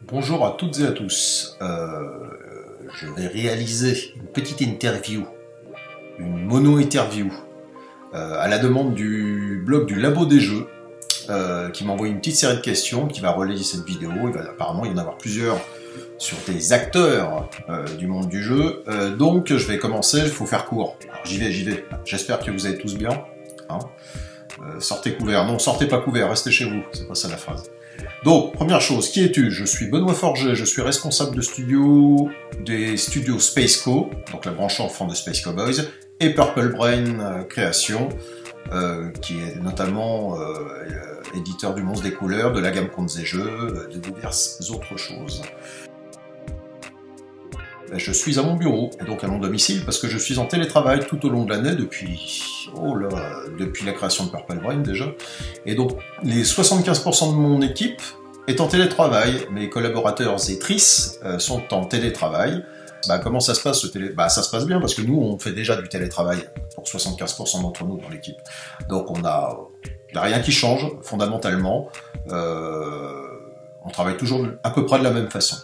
Bonjour à toutes et à tous. Je vais réaliser une petite interview, une mono-interview, à la demande du blog du Labo des Jeux, qui m'a envoyé une petite série de questions, qui va relayer cette vidéo. Apparemment, il va y en avoir plusieurs sur des acteurs du monde du jeu. Donc, je vais commencer, il faut faire court. Alors, j'y vais. J'espère que vous allez tous bien. Hein. Sortez couverts. Non, sortez pas couverts, restez chez vous. C'est pas ça la phrase. Donc, première chose, qui es-tu? Je suis Benoît Forget, je suis responsable de studio des studios Spaceco, donc la branche enfant de Space Cowboys, et Purple Brain Création, qui est notamment éditeur du Monstre des Couleurs, de la gamme Contes et Jeux, de diverses autres choses. Je suis à mon bureau, et donc à mon domicile, parce que je suis en télétravail tout au long de l'année depuis la création de Purple Brain déjà. Et donc, les 75% de mon équipe est en télétravail. Mes collaborateurs et trices sont en télétravail. Comment ça se passe ça se passe bien, parce que nous, on fait déjà du télétravail pour 75% d'entre nous dans l'équipe. Donc, il n'y a rien qui change, fondamentalement. On travaille toujours à peu près de la même façon.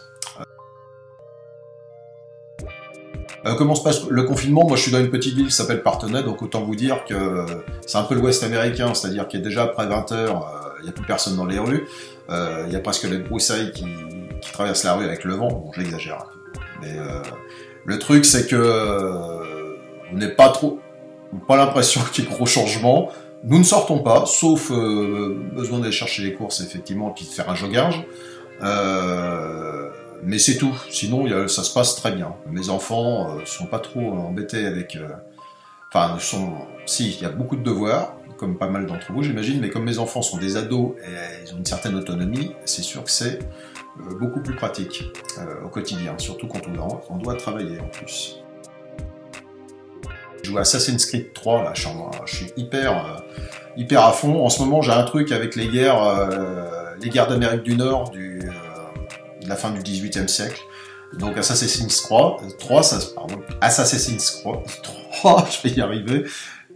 Comment se passe le confinement? Moi, je suis dans une petite ville qui s'appelle Parthenay, donc autant vous dire que c'est un peu l'Ouest américain, c'est-à-dire qu'il y a déjà après 20h, il n'y a plus personne dans les rues, il y a presque les broussailles qui traversent la rue avec le vent. Bon, j'exagère un peu. Mais le truc, c'est que on n'est pas l'impression qu'il y ait gros changements. Nous ne sortons pas, sauf besoin d'aller chercher les courses, effectivement, puis de faire un jogging. Mais c'est tout, sinon ça se passe très bien. Mes enfants sont pas trop embêtés avec... Si, il y a beaucoup de devoirs, comme pas mal d'entre vous j'imagine, mais comme mes enfants sont des ados et ils ont une certaine autonomie, c'est sûr que c'est beaucoup plus pratique au quotidien, surtout quand on doit travailler en plus. Je joue à Assassin's Creed 3, là, je suis hyper à fond. En ce moment, j'ai un truc avec les guerres d'Amérique du Nord, de la fin du XVIIIe siècle. Donc Assassin's Creed 3, je vais y arriver.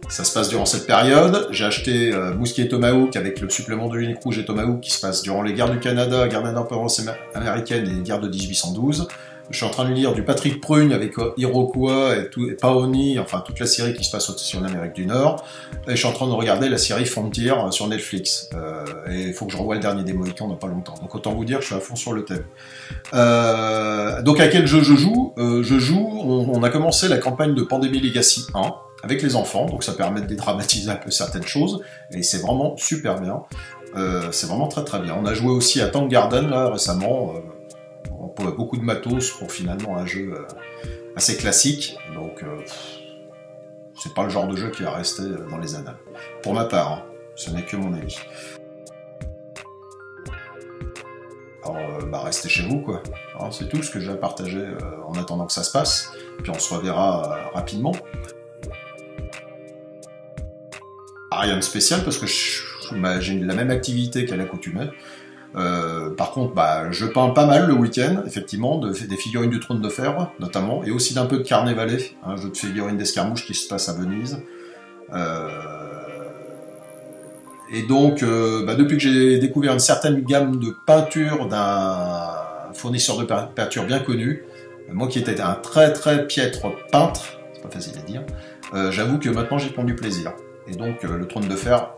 Ça se passe durant cette période. J'ai acheté Mousquet et Tomahawk avec le supplément de Unique Rouge et Tomahawk qui se passe durant les guerres du Canada, guerre d'indépendance américaine et les guerres de 1812. Je suis en train de lire du Patrick Prugne avec Iroquois et Paoni, enfin toute la série qui se passe aussi en Amérique du Nord. Et je suis en train de regarder la série Frontier sur Netflix. Et il faut que je revoie le dernier des Mohicans dans pas longtemps. Donc autant vous dire que je suis à fond sur le thème. Donc à quel jeu je joue? On a commencé la campagne de Pandémie Legacy 1 avec les enfants, donc ça permet de dédramatiser un peu certaines choses. Et c'est vraiment super bien. C'est vraiment très très bien. On a joué aussi à Tank Garden là récemment. Beaucoup de matos pour finalement un jeu assez classique, donc c'est pas le genre de jeu qui va rester dans les annales. Pour ma part, hein, ce n'est que mon avis. Alors, restez chez vous, quoi. Hein, c'est tout ce que j'ai à partager en attendant que ça se passe, puis on se reverra rapidement. Rien de spécial, parce que j'ai la même activité qu'à l'accoutumée. Par contre, je peins pas mal le week-end, effectivement, des figurines du Trône de Fer, notamment, et aussi d'un peu de Carnet Valley, un jeu de figurines d'escarmouche qui se passe à Venise. Et donc, depuis que j'ai découvert une certaine gamme de peinture d'un fournisseur de peinture bien connu, moi qui étais un très très piètre peintre, c'est pas facile à dire, j'avoue que maintenant j'y prends du plaisir. Et donc, le Trône de Fer,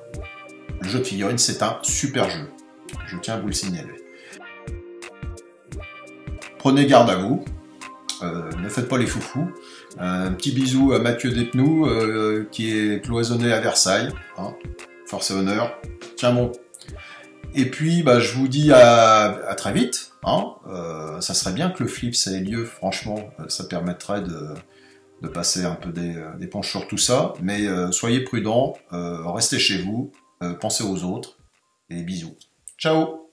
le jeu de figurines, c'est un super jeu. Je tiens à vous le signaler. Prenez garde à vous, ne faites pas les foufous. Un petit bisou à Mathieu Despnous, qui est cloisonné à Versailles. Hein. Force et honneur. Tiens bon. Et puis, je vous dis à très vite. Hein. Ça serait bien que le Flips ait lieu, franchement. Ça permettrait de passer un peu des penches sur tout ça. Mais soyez prudents, restez chez vous, pensez aux autres, et bisous. Ciao!